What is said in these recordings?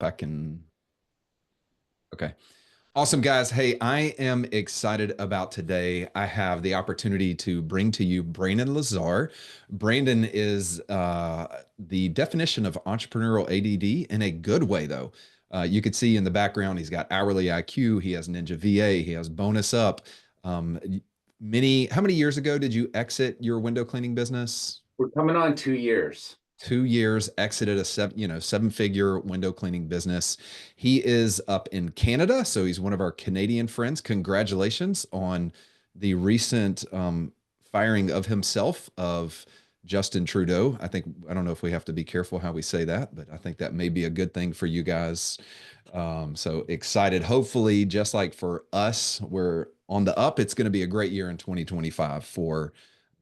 I can. Okay. Awesome, guys. Hey, I am excited about today. I have the opportunity to bring to you Brandon Lazar. Brandon is the definition of entrepreneurial ADD in a good way, though. You could see in the background, he's got hourly IQ, he has Ninja VA, he has bonus up. Um, how many years ago did you exit your window cleaning business? We're coming on 2 years. 2 years, exited a seven-figure window cleaning business. He is up in Canada, so he's one of our Canadian friends. Congratulations on the recent firing of himself of Justin Trudeau. I don't know if we have to be careful how we say that, but I think that may be a good thing for you guys. So excited. Hopefully, just like for us, we're on the up. It's going to be a great year in 2025 for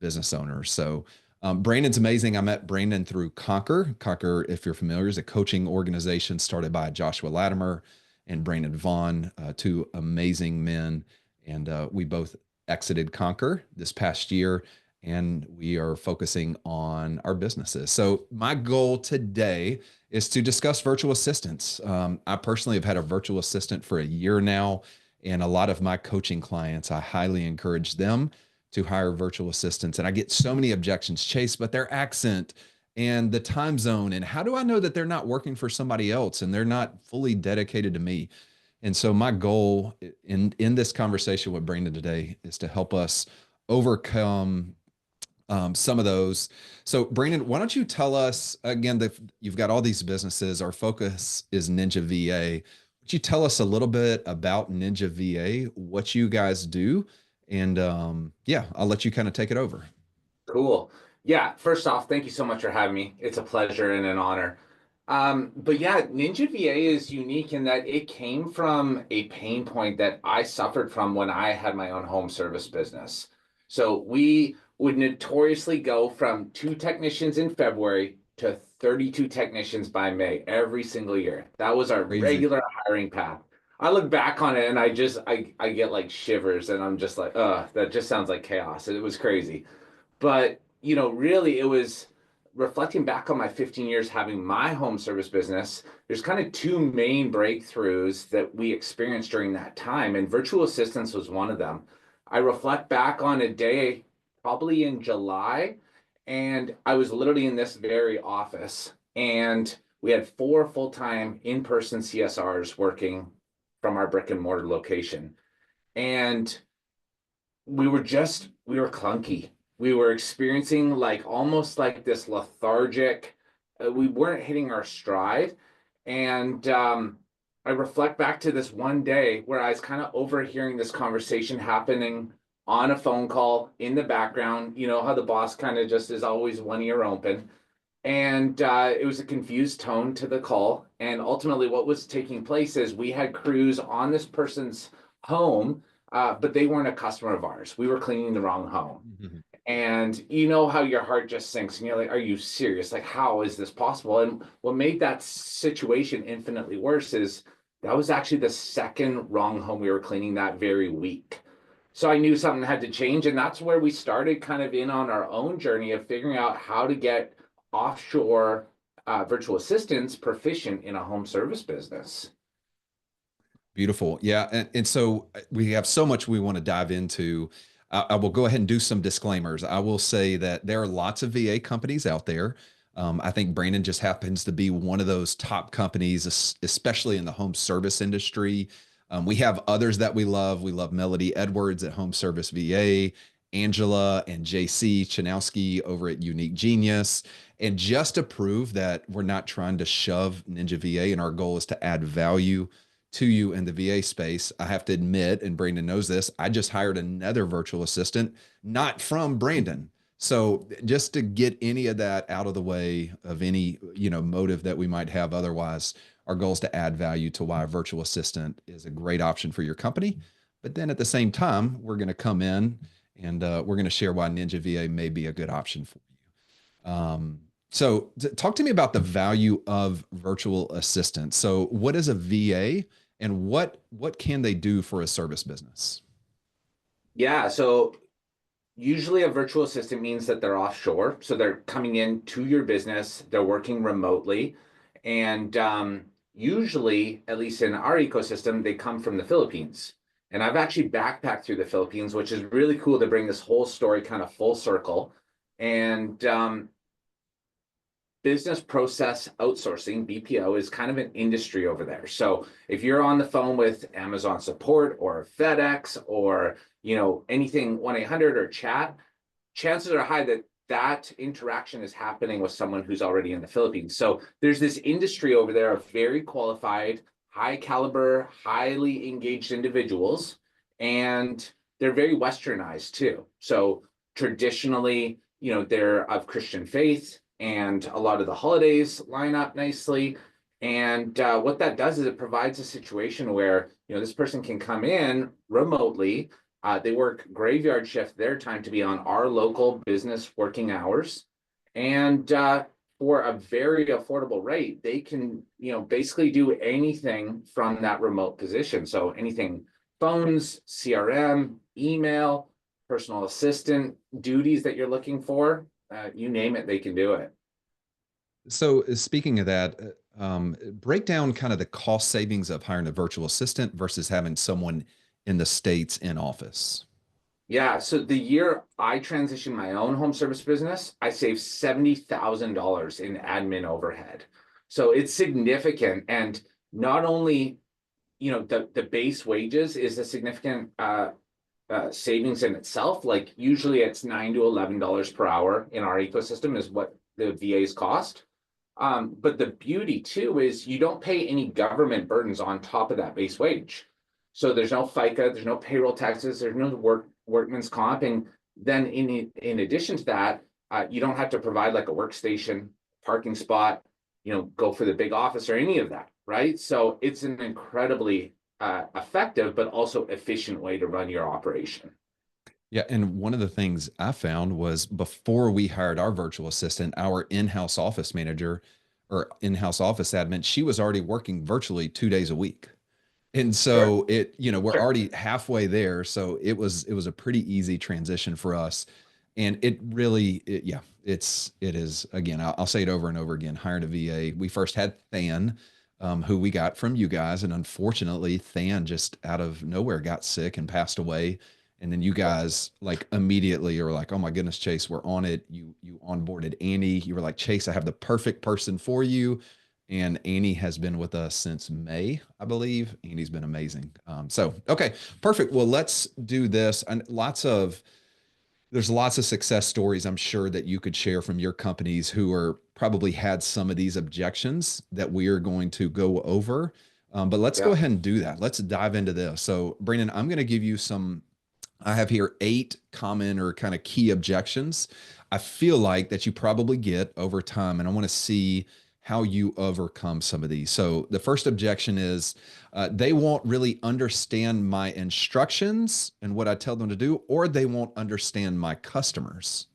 business owners. So Brandon's amazing. I met Brandon through Conquer. Conquer, if you're familiar, is a coaching organization started by Joshua Latimer and Brandon Vaughn, two amazing men. And we both exited Conquer this past year, and we are focusing on our businesses. So my goal today is to discuss virtual assistants. I personally have had a virtual assistant for a year now, and a lot of my coaching clients, I highly encourage them to hire virtual assistants. And I get so many objections, Chase, but their accent and the time zone. And how do I know that they're not working for somebody else and they're not fully dedicated to me? And so my goal in this conversation with Brandon today is to help us overcome some of those. So Brandon, why don't you tell us again that you've got all these businesses. Our focus is Ninja VA. Would you tell us a little bit about Ninja VA, what you guys do? And yeah, I'll let you kind of take it over. Cool. Yeah, first off, thank you so much for having me. It's a pleasure and an honor. But yeah, Ninja VA is unique in that it came from a pain point that I suffered from when I had my own home service business. So we would notoriously go from 2 technicians in February to 32 technicians by May every single year. That was our Crazy. regular hiring path. I look back on it and I get like shivers and I'm just like, that just sounds like chaos. It was crazy. But, really it was reflecting back on my 15 years having my home service business. There's kind of two main breakthroughs that we experienced during that time, and virtual assistance was one of them. I reflect back on a day, probably in July, and I was literally in this very office, and we had 4 full-time in-person CSRs working from our brick and mortar location. And we were clunky. We were experiencing like almost like this lethargic, we weren't hitting our stride. And I reflect back to this one day where I was kind of overhearing this conversation happening on a phone call in the background. You know how the boss kind of just is always one ear open. And it was a confused tone to the call. And ultimately, what was taking place is we had crews on this person's home, but they weren't a customer of ours. We were cleaning the wrong home. Mhm. And you know how your heart just sinks and you're like, are you serious? Like, how is this possible? And what made that situation infinitely worse is that was actually the second wrong home we were cleaning that very week. So I knew something had to change. And that's where we started kind of in on our own journey of figuring out how to get offshore virtual assistants proficient in a home service business. Beautiful. Yeah. And so we have so much we want to dive into. I will go ahead and do some disclaimers. I will say that there are lots of VA companies out there. I think Brandon just happens to be one of those top companies, especially in the home service industry. We have others that we love. We love Melody Edwards at Home Service VA, Angela and JC Chanowski over at Unique Genius. And just to prove that we're not trying to shove Ninja VA and our goal is to add value to you in the VA space, I have to admit, and Brandon knows this, I just hired another virtual assistant, not from Brandon. So just to get any of that out of the way of any, motive that we might have otherwise, our goal is to add value to why a virtual assistant is a great option for your company. But then at the same time, we're going to come in and we're going to share why Ninja VA may be a good option for you. So talk to me about the value of virtual assistants. So what is a VA and what can they do for a service business? Yeah, so usually a virtual assistant means that they're offshore. So they're coming in to your business, they're working remotely. And, usually, at least in our ecosystem, they come from the Philippines. And I've actually backpacked through the Philippines, which is really cool to bring this whole story kind of full circle. And business process outsourcing, BPO, is kind of an industry over there. So if you're on the phone with Amazon support or FedEx or anything 1-800 or chat, chances are high that that interaction is happening with someone who's already in the Philippines. So there's this industry over there of very qualified, high caliber, highly engaged individuals, and they're very westernized too. So traditionally, they're of Christian faith, and a lot of the holidays line up nicely. And what that does is it provides a situation where this person can come in remotely. They work graveyard shift their time to be on our local business working hours, and for a very affordable rate, they can basically do anything from that remote position. So anything, phones, CRM, email, personal assistant duties that you're looking for, you name it, they can do it. So speaking of that, break down kind of the cost savings of hiring a virtual assistant versus having someone in the States in office. Yeah, so the year I transitioned my own home service business, I saved $70,000 in admin overhead. So it's significant. And not only, the base wages is a significant savings in itself. Like usually it's $9 to $11 per hour in our ecosystem is what the VAs cost. But the beauty too is you don't pay any government burdens on top of that base wage. So there's no FICA, there's no payroll taxes, there's no workman's comp, and then in addition to that, you don't have to provide like a workstation, parking spot, go for the big office or any of that, right? So it's an incredibly effective but also efficient way to run your operation. Yeah, and one of the things I found was before we hired our virtual assistant, our in-house office manager or in-house office admin, she was already working virtually 2 days a week. And Sure, so we're sure. already halfway there. So it was a pretty easy transition for us. And it really, yeah, it is, again, I'll say it over and over again, hiring a VA. We first had Than, who we got from you guys. And unfortunately, Than just out of nowhere got sick and passed away. And then you guys like immediately are like, oh my goodness, Chase, we're on it. You onboarded Annie. You were like, Chase, I have the perfect person for you. And Annie has been with us since May, I believe. Annie's been amazing. So okay, perfect. Well, let's do this. And there's lots of success stories I'm sure that you could share from your companies who are probably had some of these objections that we are going to go over. But let's go Yeah. ahead and do that. Let's dive into this. So, Brandon, I'm going to give you some. I have here 8 common or kind of key objections I feel like that you probably get over time. And I want to see how you overcome some of these. So the first objection is they won't really understand my instructions and what I tell them to do, or they won't understand my customers.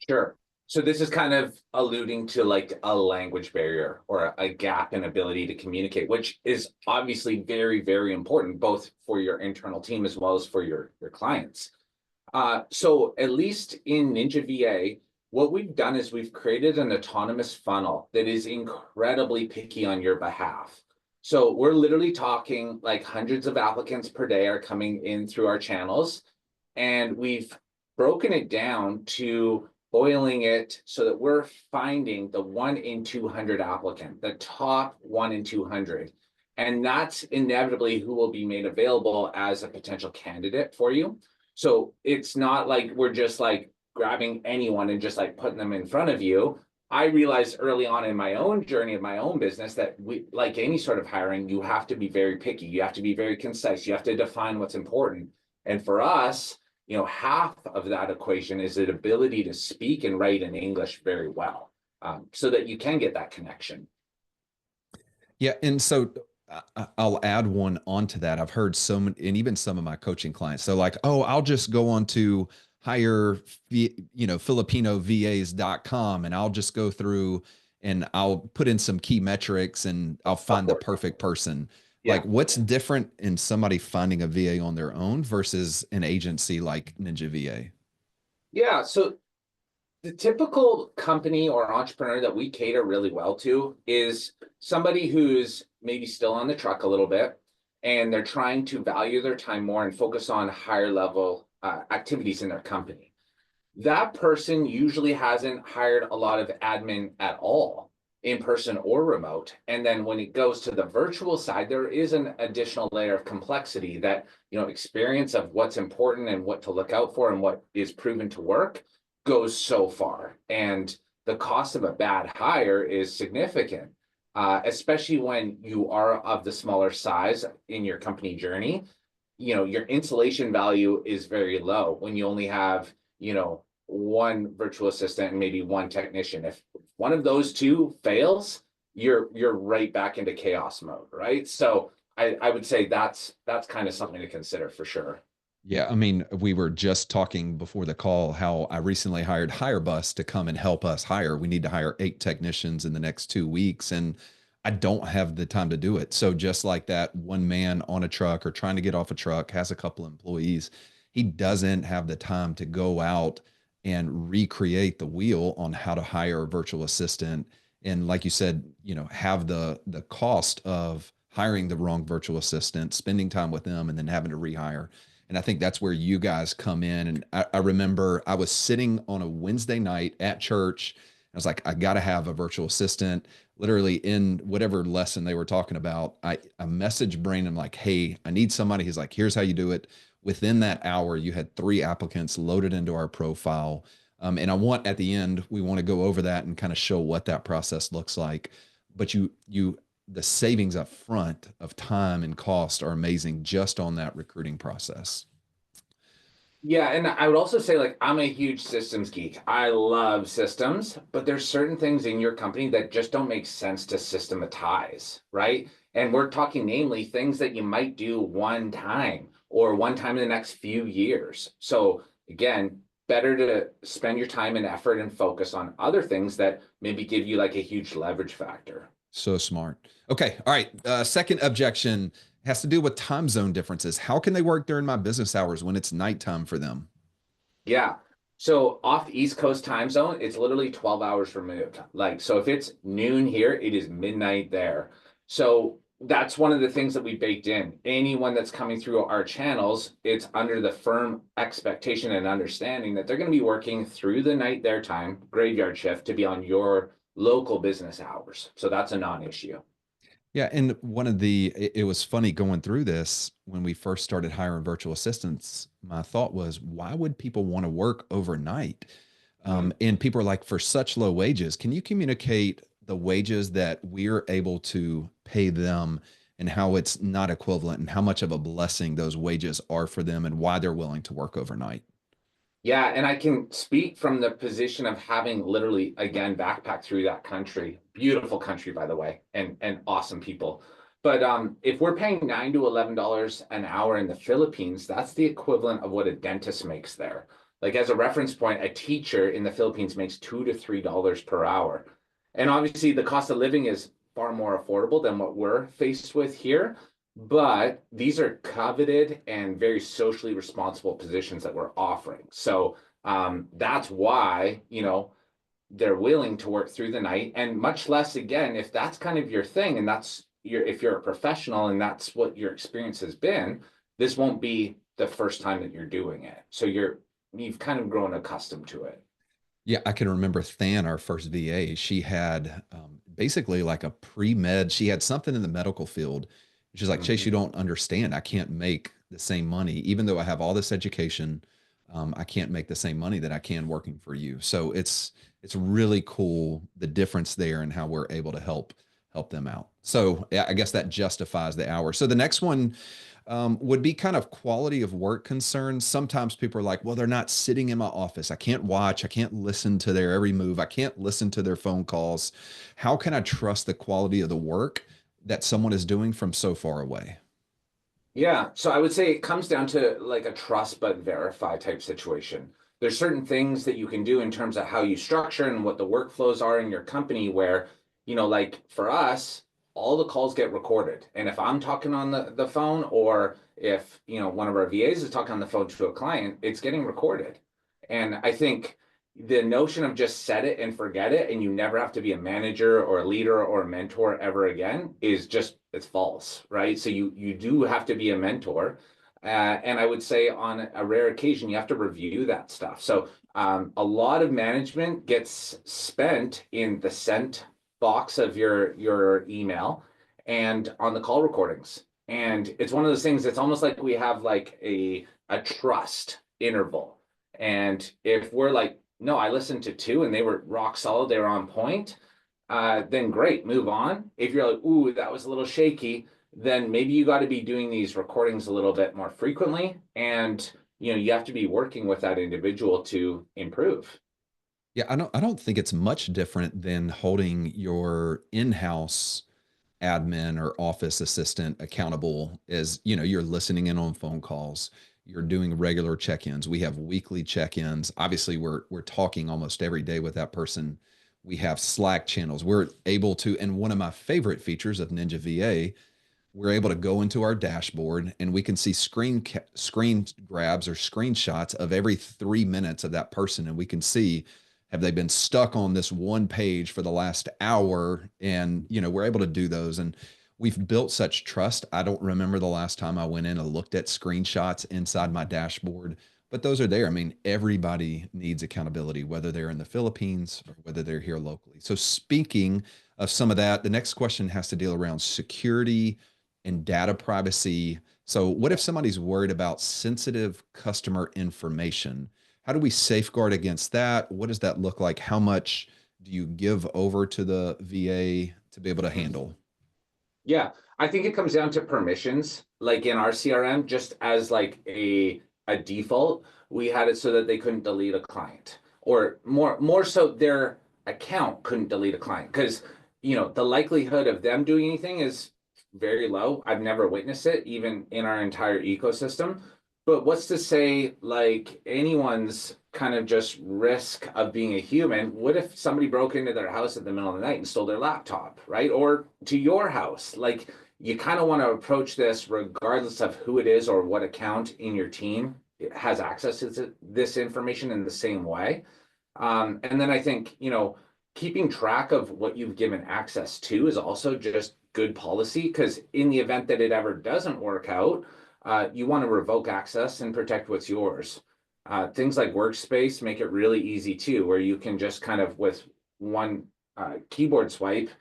Sure. So this is kind of alluding to like a language barrier or a gap in ability to communicate, which is obviously very, very important, both for your internal team as well as for your clients. So at least in Ninja VA, what we've done is we've created an autonomous funnel that is incredibly picky on your behalf. So we're literally talking like hundreds of applicants per day are coming in through our channels, and we've broken it down to boiling it so that we're finding the 1 in 200 applicant, the top 1 in 200. And that's inevitably who will be made available as a potential candidate for you. So it's not like we're just like grabbing anyone and just like putting them in front of you. I realized early on in my own journey of my own business that we, like any sort of hiring, you have to be very picky. You have to be very concise. You have to define what's important. And for us, half of that equation is the ability to speak and write in English very well, so that you can get that connection. Yeah. And so I'll add one onto that. I've heard so many, and even some of my coaching clients, they're like, oh, I'll just go on to hire, FilipinoVAs.com and I'll just go through and I'll put in some key metrics and I'll Of find the course. perfect person. Like, Yeah. what's different in somebody finding a VA on their own versus an agency like Ninja VA? Yeah. So The typical company or entrepreneur that we cater really well to is somebody who's maybe still on the truck a little bit, and they're trying to value their time more and focus on higher level activities in their company. That person usually hasn't hired a lot of admin at all, in person or remote. And then when it goes to the virtual side, there is an additional layer of complexity that, experience of what's important and what to look out for and what is proven to work goes so far. And the cost of a bad hire is significant, especially when you are of the smaller size in your company journey. Your insulation value is very low when you only have, one virtual assistant and maybe one technician. If one of those two fails, you're right back into chaos mode, right? So I would say that's kind of something to consider for sure. Yeah, I mean, we were just talking before the call how I recently hired HireBus to come and help us hire. We need to hire 8 technicians in the next 2 weeks, and I don't have the time to do it. So just like that one man on a truck or trying to get off a truck has a couple employees, he doesn't have the time to go out and recreate the wheel on how to hire a virtual assistant. And like you said, have the cost of hiring the wrong virtual assistant, spending time with them, and then having to rehire. And I think that's where you guys come in. And I remember I was sitting on a Wednesday night at church. I was like, I got to have a virtual assistant. Literally in whatever lesson they were talking about, I messaged Brandon like, hey, I need somebody. He's like, here's how you do it. Within that hour, you had 3 applicants loaded into our profile. And I want at the end, we want to go over that and kind of show what that process looks like. But the savings up front of time and cost are amazing just on that recruiting process. Yeah, and I would also say, like, I'm a huge systems geek. I love systems, but there's certain things in your company that just don't make sense to systematize, right? And we're talking namely things that you might do one time or one time in the next few years. So again, better to spend your time and effort and focus on other things that maybe give you like a huge leverage factor. So smart. Okay. All right. Second objection has to do with time zone differences. How can they work during my business hours when it's nighttime for them? Yeah. So off the East Coast time zone, it's literally 12 hours removed. Like, so if it's noon here, it is midnight there. So that's one of the things that we baked in. Anyone that's coming through our channels, it's under the firm expectation and understanding that they're going to be working through the night their time, graveyard shift, to be on your local business hours. So that's a non-issue. Yeah, and it was funny going through this when we first started hiring virtual assistants. My thought was, why would people want to work overnight? Mm. And people are like, for such low wages, can you communicate the wages that we're able to pay them and how it's not equivalent and how much of a blessing those wages are for them and why they're willing to work overnight? Yeah, and I can speak from the position of having literally again backpacked through that country. Beautiful country, by the way, and awesome people. But if we're paying $9 to $11 an hour in the Philippines, that's the equivalent of what a dentist makes there. Like as a reference point, a teacher in the Philippines makes $2 to $3 per hour. And obviously the cost of living is far more affordable than what we're faced with here. But these are coveted and very socially responsible positions that we're offering. So that's why, they're willing to work through the night, and much less again, if that's kind of your thing and if you're a professional and that's what your experience has been, this won't be the first time that you're doing it. So you've kind of grown accustomed to it. Yeah, I can remember Than, our first VA. She had basically like a pre-med. She had something in the medical field. She's like, Chase, Mhm. you don't understand. I can't make the same money, even though I have all this education. I can't make the same money that I can working for you. So it's really cool the difference there and how we're able to help them out. So yeah, I guess that justifies the hour. So the next one would be kind of quality of work concerns. Sometimes people are like, well, they're not sitting in my office. I can't watch. I can't listen to their every move. I can't listen to their phone calls. How can I trust the quality of the work that someone is doing from so far away? Yeah, so I would say it comes down to like a trust but verify type situation. There's certain things that you can do in terms of how you structure and what the workflows are in your company where, like for us, all the calls get recorded. And if I'm talking on the phone or if, one of our VAs is talking on the phone to a client, it's getting recorded. And I think the notion of just set it and forget it and you never have to be a manager or a leader or a mentor ever again is just, it's false, right? So you do have to be a mentor. And I would say on a rare occasion, you have to review that stuff. So a lot of management gets spent in the sent box of your email and on the call recordings. And it's one of those things, it's almost like we have like a trust interval. And if we're like, no, I listened to two and they were rock solid, they were on point, then great, move on. If you're like, ooh, that was a little shaky, then maybe you got to be doing these recordings a little bit more frequently. And you have to be working with that individual to improve. Yeah, I don't think it's much different than holding your in-house admin or office assistant accountable as, you're listening in on phone calls, you're doing regular check-ins. We have weekly check-ins. Obviously, we're talking almost every day with that person. We have Slack channels. We're able to, and one of my favorite features of Ninja VA, we're able to go into our dashboard and we can see screen grabs or screenshots of every 3 minutes of that person, and we can see, have they been stuck on this one page for the last hour? And we're able to do those, and we've built such trust. I don't remember the last time I went in and looked at screenshots inside my dashboard, but those are there. I mean, everybody needs accountability, whether they're in the Philippines or whether they're here locally. So speaking of some of that, the next question has to deal around security and data privacy. So, what if somebody's worried about sensitive customer information? How do we safeguard against that? What does that look like? How much do you give over to the VA to be able to handle? Yeah, I think it comes down to permissions. Like in our CRM, just as like a default, we had it so that they couldn't delete a client, or more so their account couldn't delete a client, because the likelihood of them doing anything is very low. I've never witnessed it, even in our entire ecosystem. But what's to say, like, anyone's kind of just risk of being a human? What if somebody broke into their house at the middle of the night and stole their laptop, right? Or to your house? Like, you kind of want to approach this regardless of who it is or what account in your team has access to this information in the same way. And then I think, keeping track of what you've given access to is also just good policy, because in the event that it ever doesn't work out, you want to revoke access and protect what's yours. Things like workspace make it really easy too, where you can just kind of with one keyboard swipe,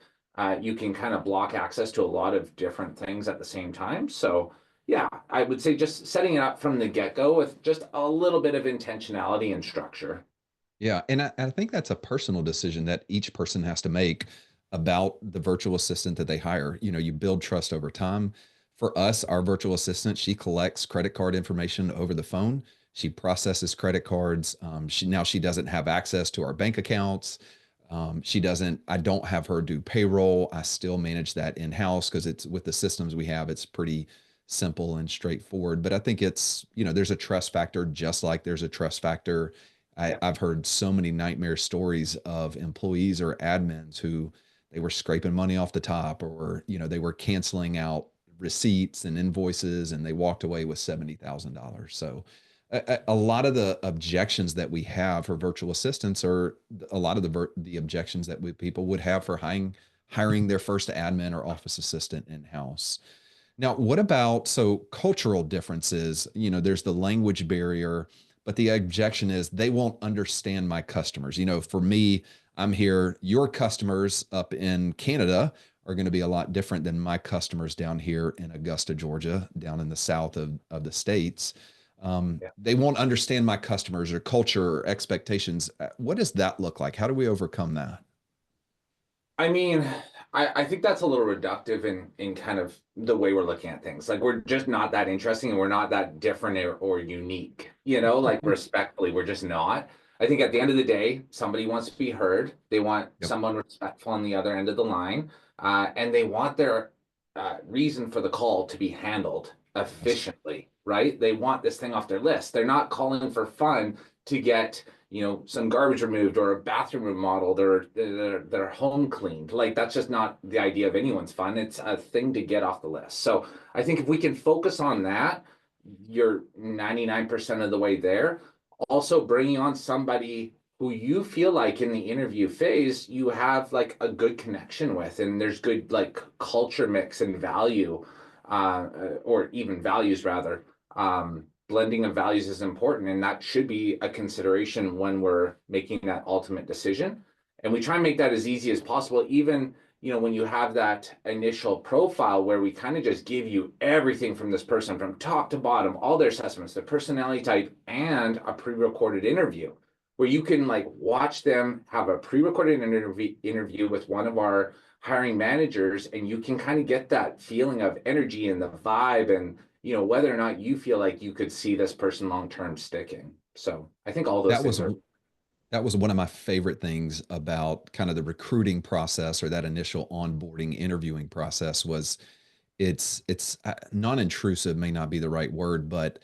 you can kind of block access to a lot of different things at the same time. So yeah, I would say just setting it up from the get-go with just a little bit of intentionality and structure. Yeah, and I think that's a personal decision that each person has to make about the virtual assistant that they hire. You build trust over time. For us, our virtual assistant, she collects credit card information over the phone. She processes credit cards. She doesn't have access to our bank accounts. She doesn't. I don't have her do payroll. I still manage that in house because it's with the systems we have. It's pretty simple and straightforward. But I think it's there's a trust factor, just like there's a trust factor. Yeah. I've heard so many nightmare stories of employees or admins who they were scraping money off the top, or they were canceling out receipts and invoices, and they walked away with $70,000. So a lot of the objections that we have for virtual assistants are a lot of the objections that people would have for hiring their first admin or office assistant in house. Now, what about so cultural differences? There's the language barrier, but the objection is they won't understand my customers. For me, I'm here. Your customers up in Canada are going to be a lot different than my customers down here in Augusta, Georgia, down in the south of the states. Yeah. They won't understand my customers or culture or expectations. What does that look like? How do we overcome that? I mean, I think that's a little reductive in kind of the way we're looking at things. Like we're just not that interesting and we're not that different or unique, like respectfully, we're just not. I think at the end of the day, somebody wants to be heard. They want Yep. someone respectful on the other end of the line. And they want their reason for the call to be handled Yes. efficiently, right? They want this thing off their list. They're not calling for fun to get some garbage removed or a bathroom remodeled or their home cleaned. Like that's just not the idea of anyone's fun. It's a thing to get off the list. So I think if we can focus on that, you're 99% of the way there. Also bringing on somebody who you feel like in the interview phase you have like a good connection with, and there's good like culture mix and value, or even values rather. Blending of values is important, and that should be a consideration when we're making that ultimate decision. And we try and make that as easy as possible, even when you have that initial profile where we kind of just give you everything from this person from top to bottom, all their assessments, their personality type, and a pre-recorded interview where you can like watch them have a pre-recorded interview with one of our hiring managers, and you can kind of get that feeling of energy and the vibe, and whether or not you feel like you could see this person long term sticking. So I think all those That things was are. that was one of my favorite things about kind of the recruiting process or that initial onboarding interviewing process was it's non-intrusive may not be the right word, but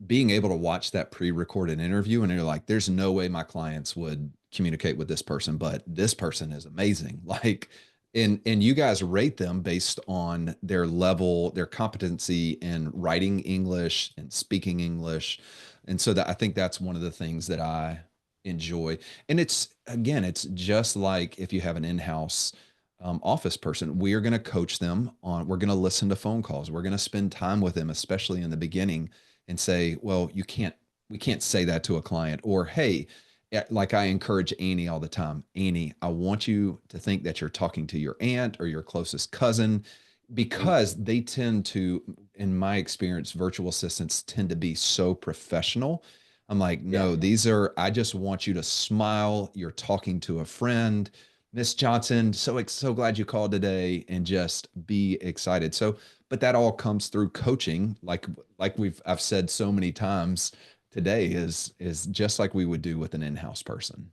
being able to watch that pre-recorded interview and you're like, there's no way my clients would communicate with this person, but this person is amazing. Like, and you guys rate them based on their level, their competency in writing English and speaking English. And so that I think that's one of the things that I enjoy. And it's again, it's just like if you have an in-house office person, we are going to coach them on, we're going to listen to phone calls. We're going to spend time with them, especially in the beginning, and say, well, we can't say that to a client. Or, hey, like I encourage Annie all the time, Annie, I want you to think that you're talking to your aunt or your closest cousin, because they tend to, in my experience, virtual assistants tend to be so professional. I'm like, Yeah. no, these are, I just want you to smile. You're talking to a friend. Miss Johnson, so glad you called today, and just be excited. So, but that all comes through coaching, like I've said so many times today, is just like we would do with an in-house person.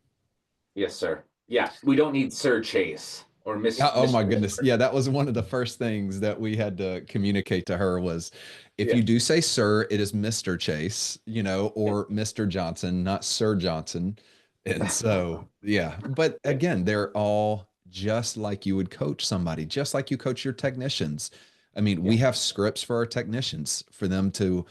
Yes, sir. Yeah, we don't need Sir Chase or Yeah, oh my Mr. goodness. Whisper. Yeah, that was one of the first things that we had to communicate to her was if Yeah. you do say sir, it is Mr. Chase, Yeah. or Mr. Johnson, not Sir Johnson. And so, yeah, but Yeah. again, they're all just like you would coach somebody, just like you coach your technicians. I mean, we Yeah. have scripts for our technicians for them to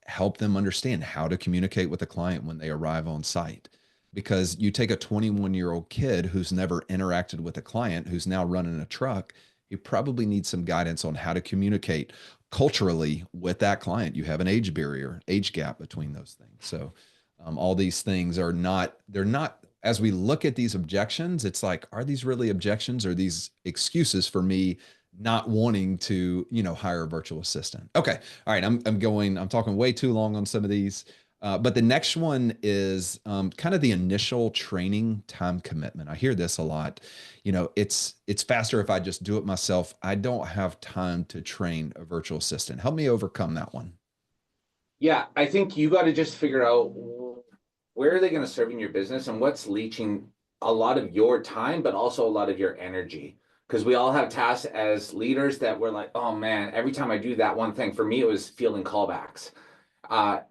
help them understand how to communicate with a client when they arrive on site, because you take a 21-year-old kid who's never interacted with a client who's now running a truck, he probably needs some guidance on how to communicate culturally with that client. You have an age barrier, age gap between those things. So all these things are not, they're not, as we look at these objections, it's like, are these really objections or these excuses for me not wanting to, hire a virtual assistant? Okay. All right. I'm talking way too long on some of these. But the next one is kind of the initial training time commitment. I hear this a lot. It's faster if I just do it myself. I don't have time to train a virtual assistant. Help me overcome that one. Yeah, I think you got to just figure out where are they going to serve in your business and what's leeching a lot of your time, but also a lot of your energy. Because we all have tasks as leaders that we're like, oh man, every time I do that one thing, for me, it was fielding callbacks.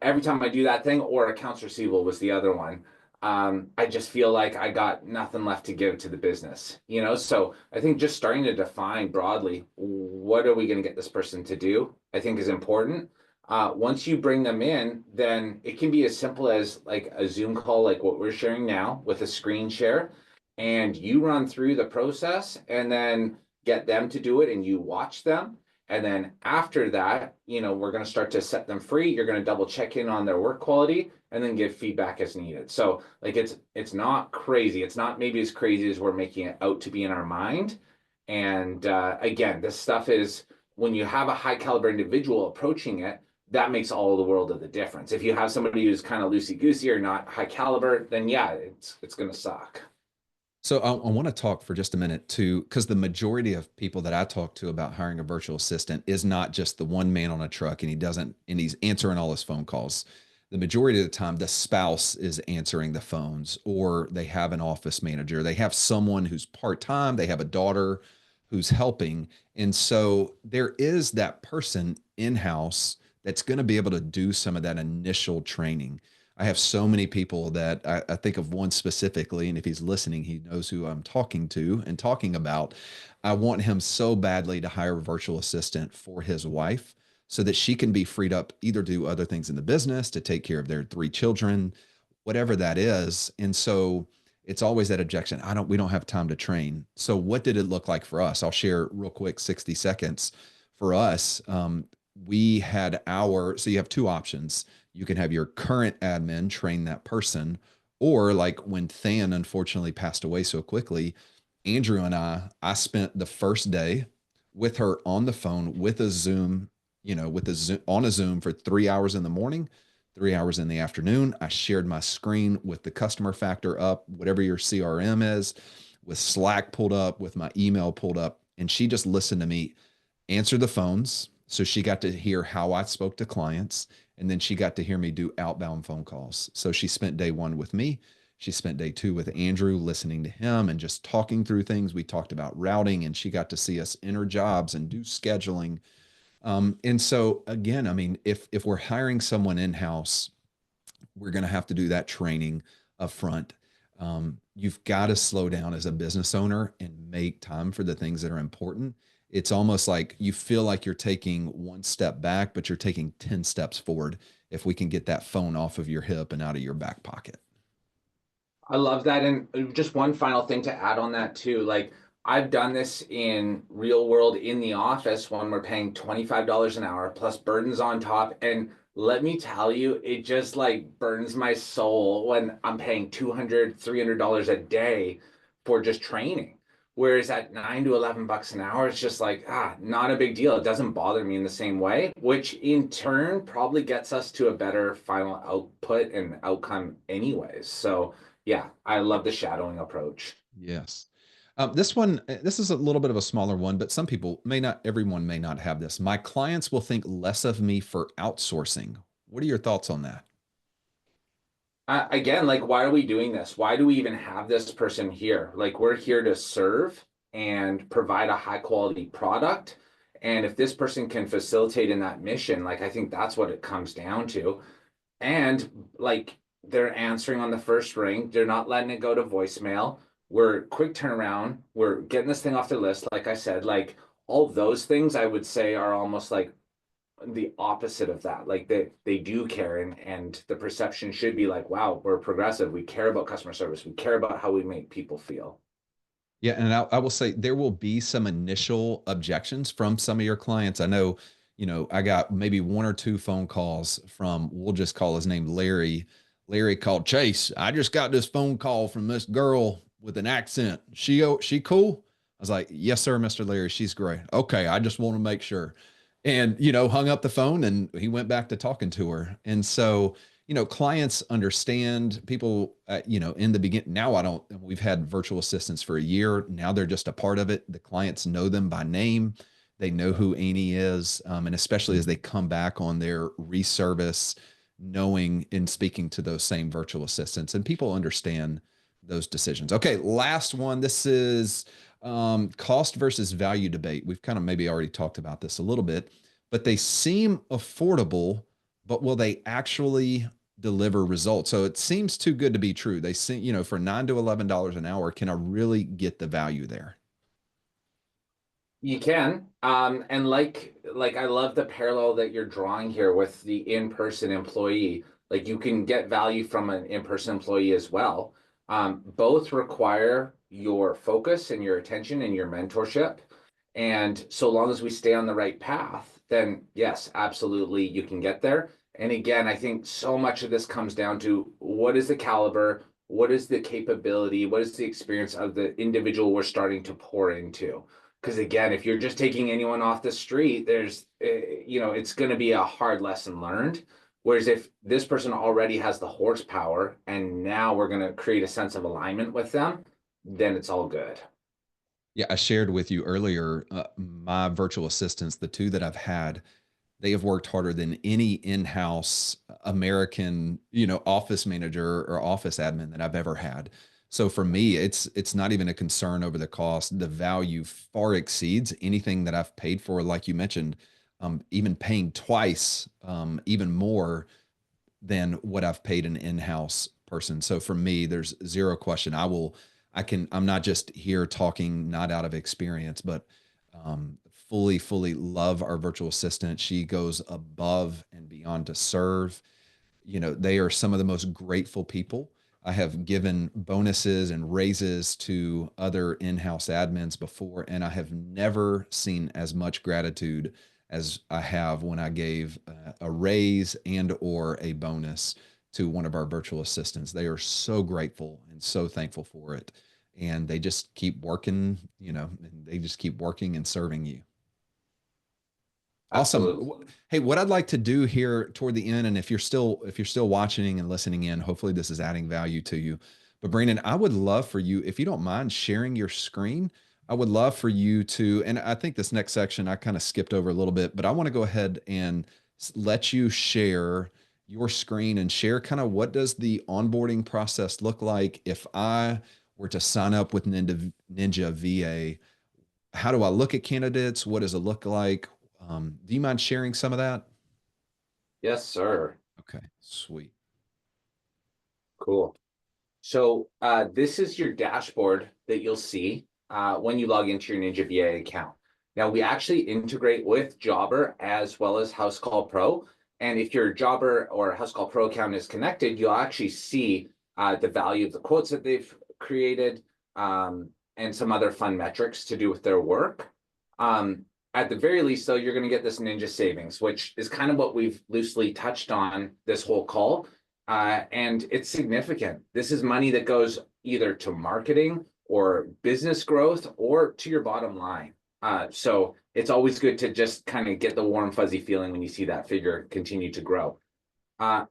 Every time I do that thing, or accounts receivable was the other one. I just feel like I got nothing left to give to the business. So I think just starting to define broadly what are we going to get this person to do, I think is important. Once you bring them in, then it can be as simple as like a Zoom call, like what we're sharing now with a screen share, and you run through the process and then get them to do it and you watch them. And then after that, we're going to start to set them free. You're going to double check in on their work quality and then give feedback as needed. So like it's not crazy. It's not maybe as crazy as we're making it out to be in our mind. And again, this stuff is when you have a high caliber individual approaching it, that makes all the world of the difference. If you have somebody who's kind of loosey goosey or not high caliber, then yeah, it's going to suck. So I want to talk for just a minute too, because the majority of people that I talk to about hiring a virtual assistant is not just the one man on a truck and he's answering all his phone calls. The majority of the time, the spouse is answering the phones, or they have an office manager. They have someone who's part-time. They have a daughter who's helping. And so there is that person in-house that's going to be able to do some of that initial training. I have so many people that I think of one specifically, and if he's listening, he knows who I'm talking to and talking about. I want him so badly to hire a virtual assistant for his wife so that she can be freed up either to do other things in the business, to take care of their three children, whatever that is. And so it's always that objection. We don't have time to train. So what did it look like for us? I'll share real quick, 60 seconds. For us, we had so you have two options. You can have your current admin train that person, or like when Than unfortunately passed away so quickly, Andrew and I spent the first day with her on the phone with a Zoom, with a Zoom on a Zoom for 3 hours in the morning, 3 hours in the afternoon. I shared my screen with the customer factor up, whatever your CRM is, with Slack pulled up, with my email pulled up. And she just listened to me answer the phones. So she got to hear how I spoke to clients. And then she got to hear me do outbound phone calls. So she spent day one with me. She spent day two with Andrew, listening to him and just talking through things. We talked about routing, and she got to see us enter jobs and do scheduling. And so again, I mean, if we're hiring someone in house, we're going to have to do that training up front. You've got to slow down as a business owner and make time for the things that are important. It's almost like you feel like you're taking one step back, but you're taking 10 steps forward if we can get that phone off of your hip and out of your back pocket. I love that. And just one final thing to add on that too. Like I've done this in real world in the office when we're paying $25 an hour plus burdens on top. And let me tell you, it just like burns my soul when I'm paying $200, $300 a day for just training. Whereas at 9 to 11 bucks an hour, it's just like, not a big deal. It doesn't bother me in the same way, which in turn probably gets us to a better final output and outcome anyways. So yeah, I love the shadowing approach. Yes. This is a little bit of a smaller one, but everyone may not have this. My clients will think less of me for outsourcing. What are your thoughts on that? Again, like, why are we doing this? Why do we even have this person here? Like, we're here to serve and provide a high quality product. And if this person can facilitate in that mission, like, I think that's what it comes down to. And like, they're answering on the first ring, they're not letting it go to voicemail. We're quick turnaround. We're getting this thing off the list. Like I said, like, all those things I would say are almost like the opposite of that. Like they do care, and the perception should be like, wow, we're progressive. We care about customer service. We care about how we make people feel. Yeah, and I will say there will be some initial objections from some of your clients. I know, I got maybe one or two phone calls from, we'll just call his name Larry. Larry called Chase. I just got this phone call from this girl with an accent. She cool? I was like, yes, sir, Mr. Larry. She's great. Okay, I just want to make sure. And hung up the phone, and he went back to talking to her. And so clients understand people, in the beginning. Now we've had virtual assistants for a year. Now they're just a part of it. The clients know them by name. They know who Amy is. And especially as they come back on their reservice, knowing and speaking to those same virtual assistants, and people understand those decisions. Okay. Last one. This is cost versus value debate. We've kind of maybe already talked about this a little bit, but they seem affordable, but will they actually deliver results? So it seems too good to be true. They seem, for $9 to $11 an hour, can I really get the value there? You can. And like I love the parallel that you're drawing here with the in-person employee. Like you can get value from an in-person employee as well. Both require your focus and your attention and your mentorship. And so long as we stay on the right path, then yes, absolutely you can get there. And again, I think so much of this comes down to what is the caliber, what is the capability, what is the experience of the individual we're starting to pour into. Because again, if you're just taking anyone off the street, it's going to be a hard lesson learned. Whereas if this person already has the horsepower and now we're going to create a sense of alignment with them, then it's all good. Yeah, I shared with you earlier, my virtual assistants, the two that I've had, they have worked harder than any in-house American, office manager or office admin that I've ever had. So for me, it's not even a concern over the cost. The value far exceeds anything that I've paid for. Like you mentioned, even paying twice, even more than what I've paid an in-house person. So for me, there's zero question. I'm not just here talking not out of experience, but fully love our virtual assistant. She goes above and beyond to serve. They are some of the most grateful people. I have given bonuses and raises to other in-house admins before, and I have never seen as much gratitude as I have when I gave a raise and or a bonus to one of our virtual assistants. They are so grateful and so thankful for it. And they just keep working, and they just keep working and serving you. Awesome. Absolutely. Hey, what I'd like to do here toward the end, and if you're still watching and listening in, hopefully this is adding value to you. But Brandon, I would love for you, if you don't mind sharing your screen, I would love for you to, and I think this next section I kind of skipped over a little bit, but I want to go ahead and let you share your screen and share kind of what does the onboarding process look like if I were to sign up with Ninja VA. How do I look at candidates? What does it look like? Do you mind sharing some of that? Yes, sir. Okay, sweet. Cool. So this is your dashboard that you'll see when you log into your Ninja VA account. Now, we actually integrate with Jobber as well as House Call Pro. And if your Jobber or House Call Pro account is connected, you'll actually see the value of the quotes that they've created and some other fun metrics to do with their work. At the very least, though, you're going to get this Ninja Savings, which is kind of what we've loosely touched on this whole call. And it's significant. This is money that goes either to marketing or business growth or to your bottom line. So it's always good to just kind of get the warm, fuzzy feeling when you see that figure continue to grow.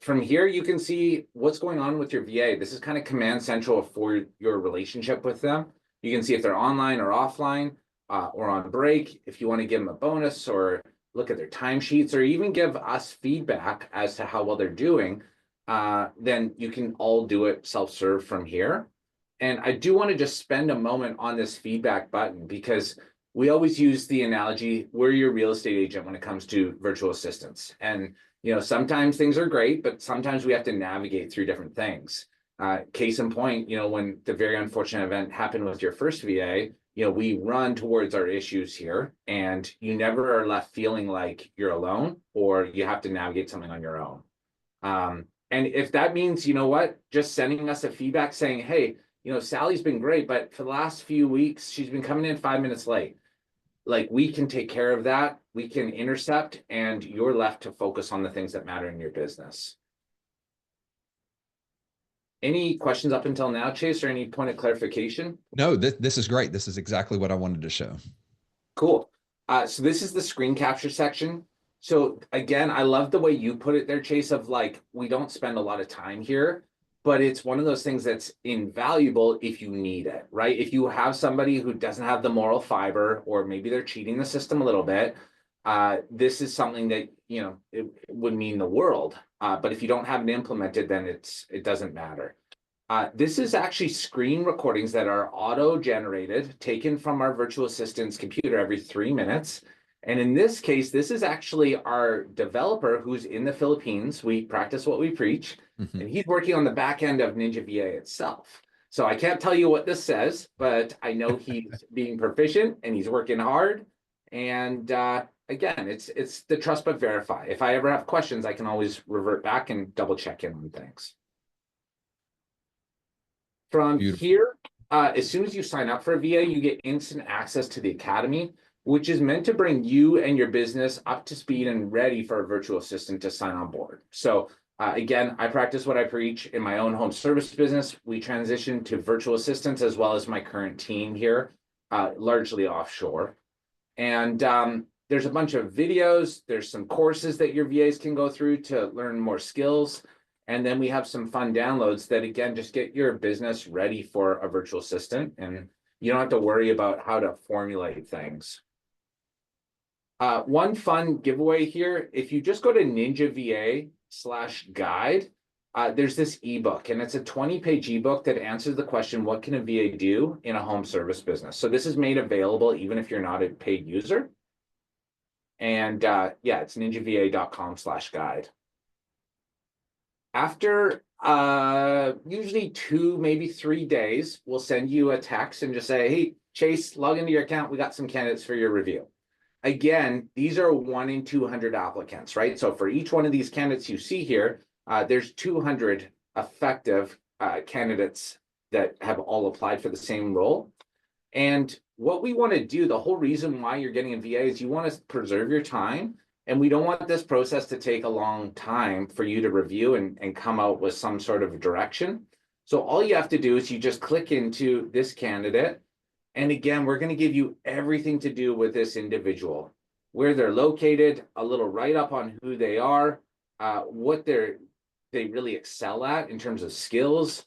From here, you can see what's going on with your VA. This is kind of command central for your relationship with them. You can see if they're online or offline or on break, if you want to give them a bonus or look at their timesheets or even give us feedback as to how well they're doing. Then you can all do it self-serve from here. And I do want to just spend a moment on this feedback button because we always use the analogy, we're your real estate agent when it comes to virtual assistants. And, sometimes things are great, but sometimes we have to navigate through different things. Case in point, when the very unfortunate event happened with your first VA, we run towards our issues here and you never are left feeling like you're alone or you have to navigate something on your own. And if that means, just sending us a feedback saying, hey, Sally's been great, but for the last few weeks, she's been coming in 5 minutes late. Like we can take care of that. We can intercept and you're left to focus on the things that matter in your business. Any questions up until now, Chase, or any point of clarification? No, this is great. This is exactly what I wanted to show. Cool. So this is the screen capture section. So again, I love the way you put it there, Chase, of like, we don't spend a lot of time here, but it's one of those things that's invaluable if you need it, right? If you have somebody who doesn't have the moral fiber, or maybe they're cheating the system a little bit, this is something that, it would mean the world. But if you don't have it implemented, then it doesn't matter. This is actually screen recordings that are auto-generated, taken from our virtual assistant's computer every 3 minutes. And in this case, this is actually our developer who's in the Philippines. We practice what we preach, and he's working on the back end of Ninja VA itself. So I can't tell you what this says, but I know he's being proficient and he's working hard. And again, it's the trust but verify. If I ever have questions, I can always revert back and double check in on things. From Beautiful. here, as soon as you sign up for a VA, you get instant access to the Academy, which is meant to bring you and your business up to speed and ready for a virtual assistant to sign on board. So again, I practice what I preach in my own home service business. We transitioned to virtual assistants as well as my current team here, largely offshore. And there's a bunch of videos. There's some courses that your VAs can go through to learn more skills. And then we have some fun downloads that, again, just get your business ready for a virtual assistant. And you don't have to worry about how to formulate things. One fun giveaway here, if you just go to ninjava.com/guide, there's this ebook, and it's a 20-page ebook that answers the question, what can a VA do in a home service business? So this is made available even if you're not a paid user. And yeah, it's ninjava.com/guide. After usually 2, maybe 3 days, we'll send you a text and just say, hey, Chase, log into your account. We got some candidates for your review. Again, these are 1 in 200 applicants, right? So for each one of these candidates you see here, there's 200 effective candidates that have all applied for the same role. And what we want to do, the whole reason why you're getting a VA is you want to preserve your time. And we don't want this process to take a long time for you to review and come out with some sort of direction. So all you have to do is you just click into this candidate. And again, we're going to give you everything to do with this individual, where they're located, a little write up on who they are, what they really excel at in terms of skills,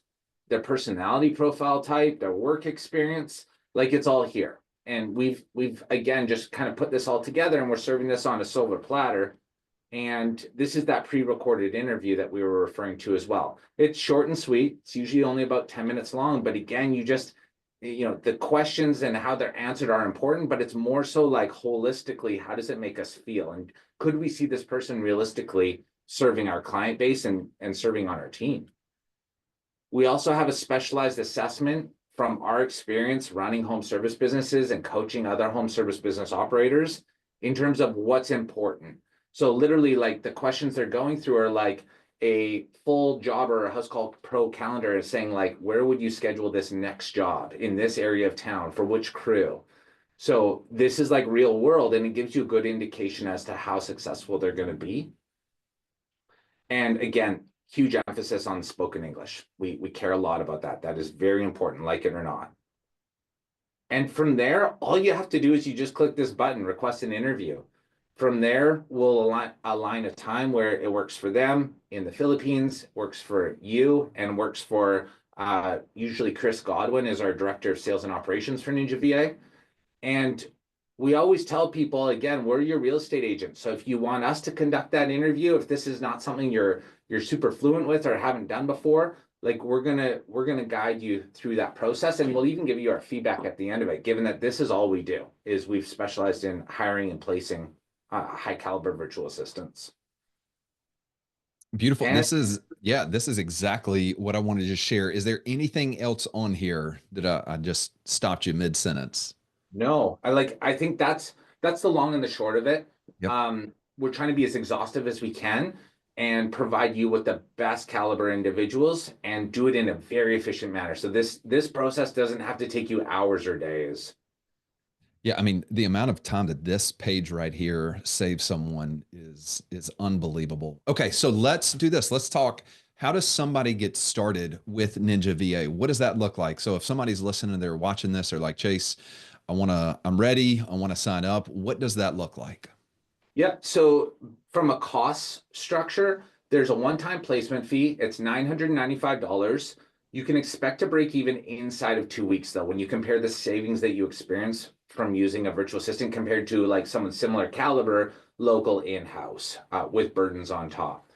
their personality profile type, their work experience. Like, it's all here. And we've again just kind of put this all together, and we're serving this on a silver platter. And this is that pre-recorded interview that we were referring to as well. It's short and sweet. It's usually only about 10 minutes long, but again, the questions and how they're answered are important, but it's more so like holistically, how does it make us feel? And could we see this person realistically serving our client base and serving on our team? We also have a specialized assessment from our experience running home service businesses and coaching other home service business operators in terms of what's important. So literally, like, the questions they're going through are like a full job or a house call pro calendar is saying, like, where would you schedule this next job in this area of town for which crew? So this is like real world, and it gives you a good indication as to how successful they're going to be. And again, huge emphasis on spoken English. We care a lot about that. That is very important, like it or not. And from there, all you have to do is you just click this button, request an interview. From there, we'll align a time where it works for them in the Philippines, works for you, and works for usually Chris Godwin is our director of sales and operations for Ninja VA. And we always tell people, again, we're your real estate agent. So if you want us to conduct that interview, if this is not something you're super fluent with or haven't done before, like, we're gonna guide you through that process, and we'll even give you our feedback at the end of it, given that this is all we do, is we've specialized in hiring and placing high caliber virtual assistants. Beautiful. And This is exactly what I wanted to share. Is there anything else on here that I just stopped you mid sentence? no, I think that's the long and the short of it. Yep. We're trying to be as exhaustive as we can and provide you with the best caliber individuals and do it in a very efficient manner. So this process doesn't have to take you hours or days. Yeah, I mean, the amount of time that this page right here saves someone is unbelievable. Okay, so let's do this. Let's talk. How does somebody get started with Ninja VA? What does that look like? So if somebody's listening, they're watching this, they're like, Chase, I'm ready. I want to sign up. What does that look like? Yep. So from a cost structure, there's a one-time placement fee. It's $995. You can expect to break even inside of 2 weeks, though, when you compare the savings that you experience from using a virtual assistant compared to like someone similar caliber, local in-house, with burdens on top.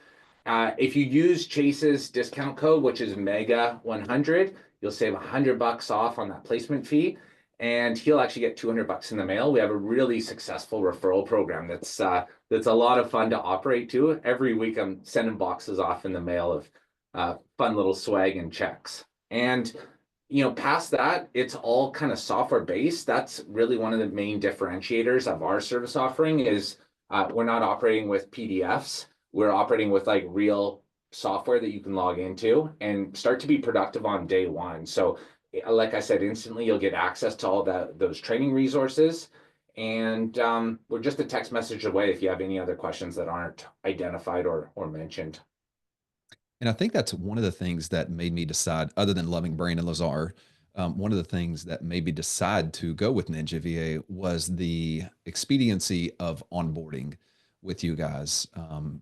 If you use Chase's discount code, which is MEGA 100, you'll save $100 off on that placement fee, and he'll actually get $200 in the mail. We have a really successful referral program that's a lot of fun to operate too. Every week I'm sending boxes off in the mail of fun little swag and checks. And past that, it's all kind of software based. That's really one of the main differentiators of our service offering is we're not operating with PDFs. We're operating with like real software that you can log into and start to be productive on day one. So like I said, instantly you'll get access to all those training resources. And we're just a text message away if you have any other questions that aren't identified or mentioned. And I think that's one of the things that made me decide, other than loving Brandon Lazar, one of the things that made me decide to go with Ninja VA was the expediency of onboarding with you guys.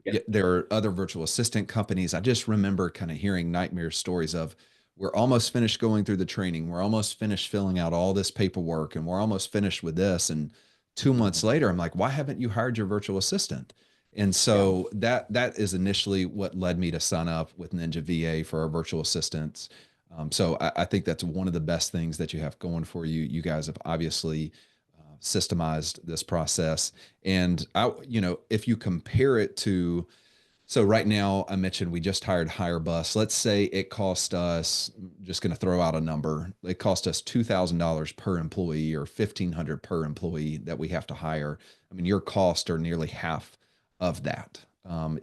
Yeah. There are other virtual assistant companies. I just remember kind of hearing nightmare stories of, we're almost finished going through the training. We're almost finished filling out all this paperwork, and we're almost finished with this. And 2 months later, I'm like, why haven't you hired your virtual assistant? And Yeah. so that is initially what led me to sign up with Ninja VA for our virtual assistants. So I think that's one of the best things that you have going for you. You guys have obviously systemized this process. And if you compare it to, so right now I mentioned we just hired Hire Bus. Let's say it cost us, just going to throw out a number. It cost us $2,000 per employee or $1,500 per employee that we have to hire. I mean, your costs are nearly half of that.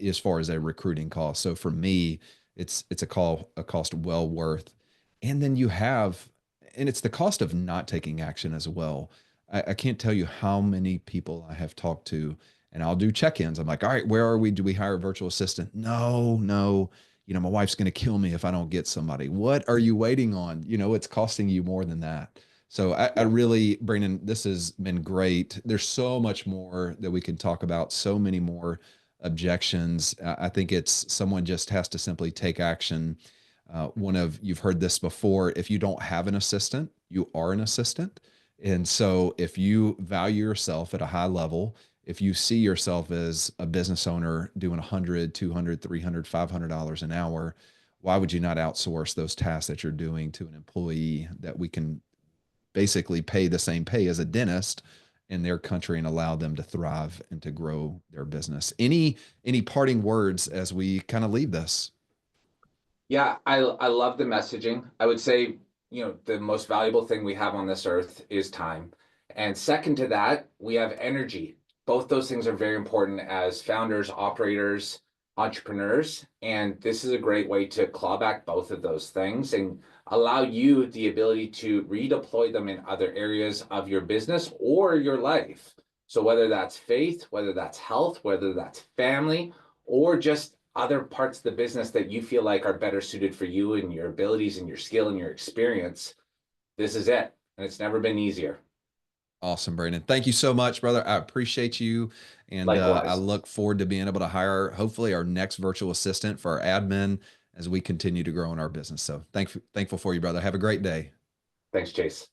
as far as a recruiting cost. So for me, it's a cost well worth. And then you have, and it's the cost of not taking action as well. I can't tell you how many people I have talked to, and I'll do check-ins. I'm like, all right, where are we? Do we hire a virtual assistant? No, no. My wife's going to kill me if I don't get somebody. What are you waiting on? It's costing you more than that. So I Yeah. really, Brandon, this has been great. There's so much more that we can talk about, so many more objections. I think it's someone just has to simply take action. You've heard this before. If you don't have an assistant, you are an assistant. And so if you value yourself at a high level, if you see yourself as a business owner doing 100, 200, 300, $500 an hour, why would you not outsource those tasks that you're doing to an employee that we can basically pay the same pay as a dentist in their country and allow them to thrive and to grow their business? Any parting words as we kind of leave this? Yeah, I love the messaging. I would say, the most valuable thing we have on this earth is time. And second to that, we have energy. Both those things are very important as founders, operators, entrepreneurs. And this is a great way to claw back both of those things and allow you the ability to redeploy them in other areas of your business or your life. So whether that's faith, whether that's health, whether that's family, or just other parts of the business that you feel like are better suited for you and your abilities and your skill and your experience, this is it. And it's never been easier. Awesome, Brandon. Thank you so much, brother. I appreciate you. And I Likewise. look forward to being able to hire, hopefully, our next virtual assistant for our admin as we continue to grow in our business. So thankful for you, brother. Have a great day. Thanks, Chase.